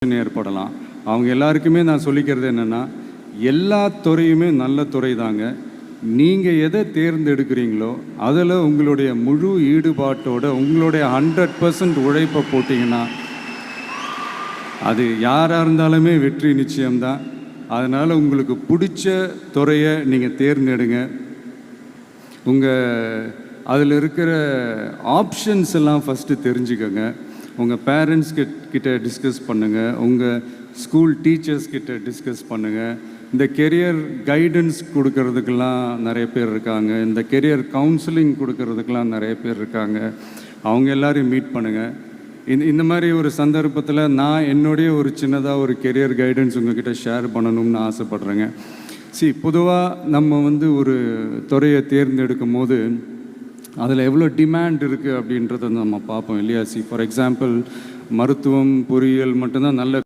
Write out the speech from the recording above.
ஏற்படலாம். அவங்க எல்லாருக்குமே நான் சொல்லிக்கிறது என்னென்னா, எல்லா துறையுமே நல்ல துறை தாங்க. நீங்கள் எதை தேர்ந்தெடுக்கிறீங்களோ அதில் உங்களுடைய முழு ஈடுபாட்டோட உங்களுடைய 100% உழைப்பை போட்டிங்கன்னா அது யாராக இருந்தாலுமே வெற்றி நிச்சயம்தான். அதனால் உங்களுக்கு பிடிச்ச துறையை நீங்கள் தேர்ந்தெடுங்க. அதில் இருக்கிற ஆப்ஷன்ஸ் எல்லாம் ஃபஸ்ட்டு தெரிஞ்சுக்கோங்க. உங்கள் பேரண்ட்ஸ் கிட்ட டிஸ்கஸ் பண்ணுங்கள், உங்கள் ஸ்கூல் டீச்சர்ஸ் கிட்ட டிஸ்கஸ் பண்ணுங்கள். இந்த கெரியர் கைடன்ஸ் கொடுக்கறதுக்கெல்லாம் நிறைய பேர் இருக்காங்க, இந்த கெரியர் கவுன்சிலிங் கொடுக்கறதுக்கெல்லாம் நிறைய பேர் இருக்காங்க. அவங்க எல்லாரையும் மீட் பண்ணுங்கள். இந்த மாதிரி ஒரு சந்தர்ப்பத்தில் நான் என்னுடைய ஒரு சின்னதாக ஒரு கெரியர் கைடன்ஸ் உங்ககிட்ட ஷேர் பண்ணணும்னு ஆசைப்பட்றேங்க. பொதுவாக நம்ம ஒரு துறையை தேர்ந்தெடுக்கும் போது அதில் எவ்வளோ டிமாண்ட் இருக்குது அப்படின்றத நம்ம பார்ப்போம் இல்லையா? ஃபார் எக்ஸாம்பிள் மருத்துவம், பொறியியல் மட்டும்தான் நல்ல